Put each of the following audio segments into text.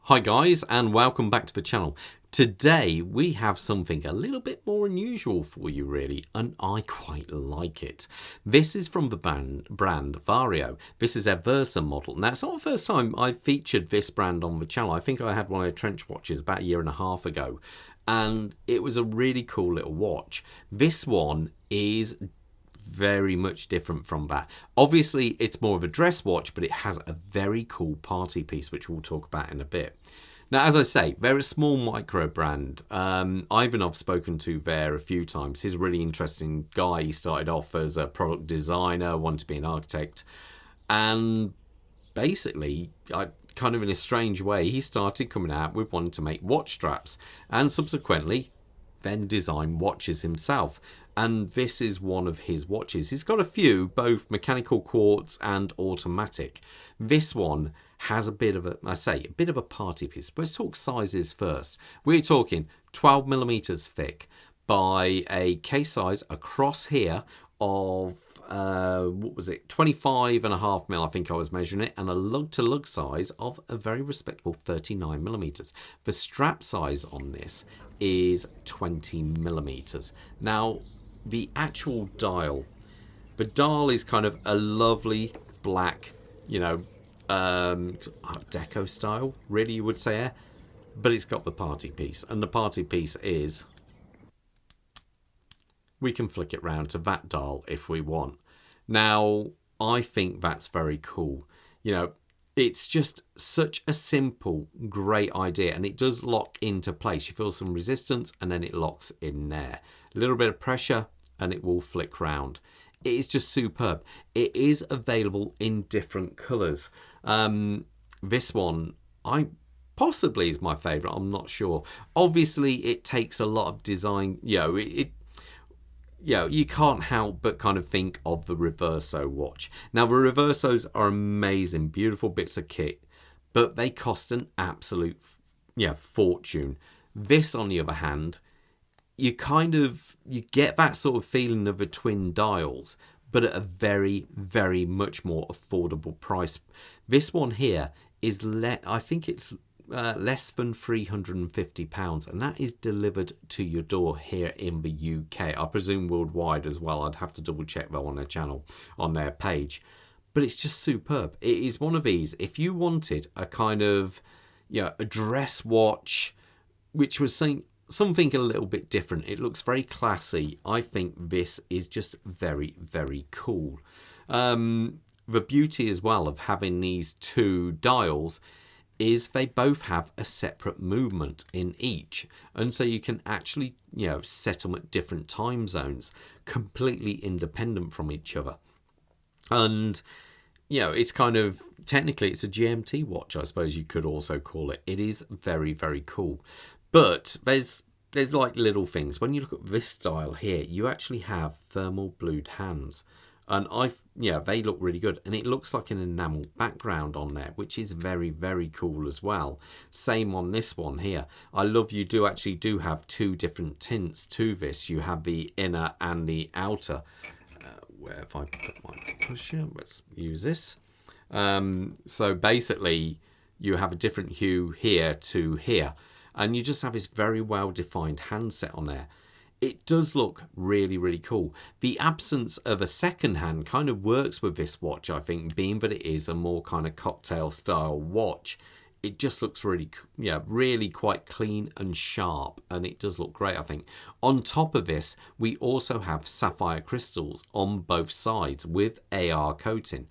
Hi guys, and welcome back to the channel. Today we have something a little bit more unusual for you really, and I quite like it. This is from the brand Vario. This is their Versa model. Now it's not the first time I've featured this brand on the channel. I think I had one of their trench watches about a year and a half ago, and it was a really cool little watch. This one is very much different from that. Obviously it's more of a dress watch, but it has a very cool party piece which we'll talk about in a bit. Now, as I say, they're a small micro brand. Ivan I've spoken to there a few times. He's a really interesting guy. He started off as a product designer, wanted to be an architect, and basically kind of in a strange way he started coming out with wanting to make watch straps, and subsequently then design watches himself. And this is one of his watches. He's got a few, both mechanical quartz and automatic. This one has a bit of a party piece. Let's talk sizes first. We're talking 12 millimeters thick by a case size across here of 25.5 mil, I think I was measuring it, and a lug to lug size of a very respectable 39 millimeters. The strap size on this is 20 millimeters. Now the actual dial, the dial is kind of a lovely black, deco style, really, you would say, but it's got the party piece, and the party piece is, we can flick it round to that dial if we want. Now I think that's very cool. It's just such a simple, great idea, and it does lock into place. You feel some resistance and then it locks in there. A little bit of pressure and it will flick round. It is just superb. It is available in different colours. This one possibly is my favourite. I'm not sure. Obviously it takes a lot of design. You can't help but kind of think of the Reverso watch. Now the Reversos are amazing, beautiful bits of kit, but they cost an absolute fortune. This, on the other hand, you get that sort of feeling of the twin dials, but at a very, very much more affordable price. This one here is I think it's less than £350, and that is delivered to your door here in the UK. I presume worldwide as well. I'd have to double check though on their channel, on their page. But it's just superb. It is one of these, if you wanted a kind of a dress watch which was something a little bit different, it looks very classy, I think this is just very, very cool. The beauty as well of having these two dials is they both have a separate movement in each, and so you can actually set them at different time zones, completely independent from each other. And it's kind of, technically it's a GMT watch, I suppose you could also call it. It is very, very cool. But there's like little things. When you look at this style here, you actually have thermal blued hands, and they look really good, and it looks like an enamel background on there, which is very, very cool as well. Same on this one here. I love you do have two different tints to this. You have the inner and the outer. Where if I put my pusher, let's use this. So basically you have a different hue here to here, and you just have this very well defined handset on there. It does look really, really cool. The absence of a second hand kind of works with this watch, I think, being that it is a more kind of cocktail style watch. It just looks really, really quite clean and sharp, and it does look great, I think. On top of this, we also have sapphire crystals on both sides with AR coating.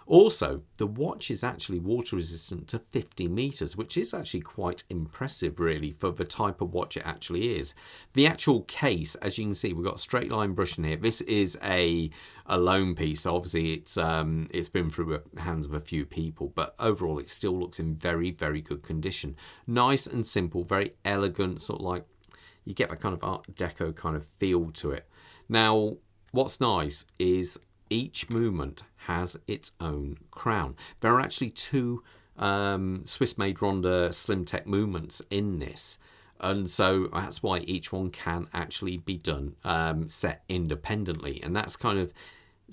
Also, the watch is actually water resistant to 50 meters, which is actually quite impressive really for the type of watch it actually is. The actual case, as you can see, we've got a straight line brush in here. This is a loan piece. Obviously it's been through the hands of a few people, but overall it still looks in very, very good condition. Nice and simple, very elegant, sort of like you get that kind of Art Deco kind of feel to it. Now what's nice is each movement has its own crown. There are actually two Swiss-made Ronda Slim Tech movements in this, and so that's why each one can actually be done set independently, and that's kind of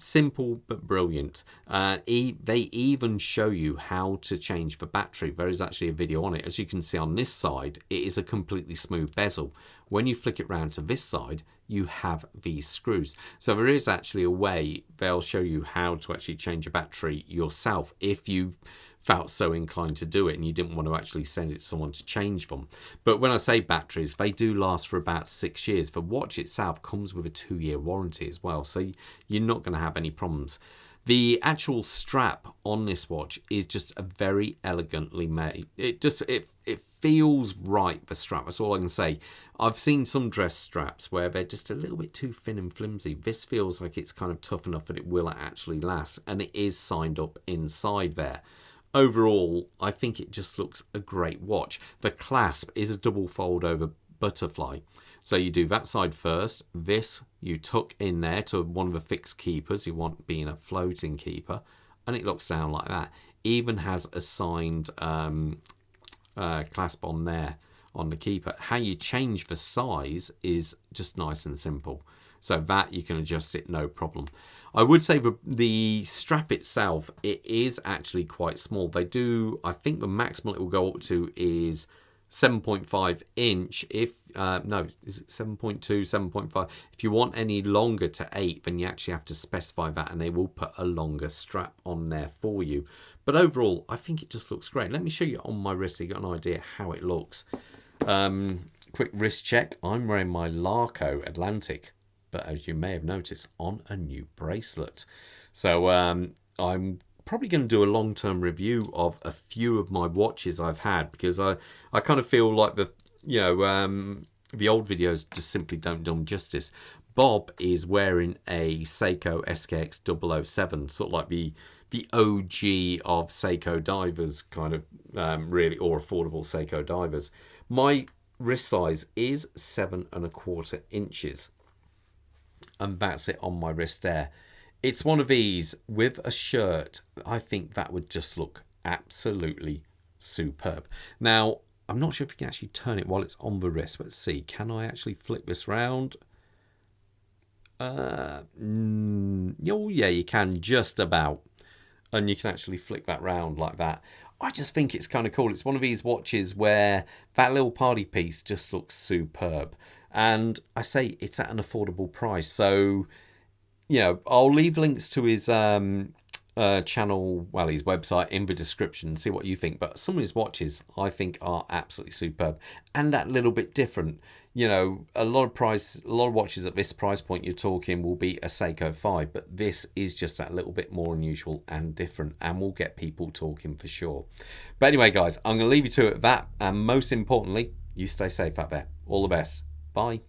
Simple but brilliant. They even show you how to change the battery. There is actually a video on it. As you can see on this side, it is a completely smooth bezel. When you flick it round to this side, you have these screws. So there is actually a way they'll show you how to actually change a battery yourself if you felt so inclined to do it and you didn't want to actually send it to someone to change them. But when I say batteries, they do last for about 6 years. The watch itself comes with a 2-year warranty as well, so you're not going to have any problems. The actual strap on this watch is just a very elegantly made. It feels right, the strap. That's all I can say. I've seen some dress straps where they're just a little bit too thin and flimsy. This feels like it's kind of tough enough that it will actually last, and it is signed up inside there. Overall, I think it just looks a great watch. The clasp is a double fold over butterfly. So you do that side first. This you tuck in there to one of the fixed keepers. You want being a floating keeper. And it looks down like that. Even has a signed clasp on there on the keeper. How you change the size is just nice and simple. So that you can adjust it no problem. I would say the strap itself, it is actually quite small. They do, I think the maximum it will go up to is 7.5 inch. If no, is it 7.2, 7.5? If you want any longer to 8, then you actually have to specify that, and they will put a longer strap on there for you. But overall, I think it just looks great. Let me show you on my wrist so you got an idea how it looks. Quick wrist check. I'm wearing my Larco Atlantic, but as you may have noticed, on a new bracelet. So I'm probably going to do a long-term review of a few of my watches I've had, because I kind of feel like the old videos just simply don't do them justice. Bob is wearing a Seiko SKX 007, sort of like the OG of Seiko divers, kind of really, or affordable Seiko divers. My wrist size is 7.25 inches. And that's it on my wrist there. It's one of these with a shirt. I think that would just look absolutely superb. Now, I'm not sure if you can actually turn it while it's on the wrist. Let's see. Can I actually flip this round? Oh, yeah, you can just about. And you can actually flick that round like that. I just think it's kind of cool. It's one of these watches where that little party piece just looks superb. And I say it's at an affordable price. So, I'll leave links to his channel, his website in the description. See what you think. But some of his watches I think are absolutely superb and that little bit different. A lot of watches at this price point you're talking will be a Seiko 5, but this is just that little bit more unusual and different, and will get people talking for sure. But anyway, guys, I'm going to leave you to it at that, and most importantly, you stay safe out there. All the best. Bye.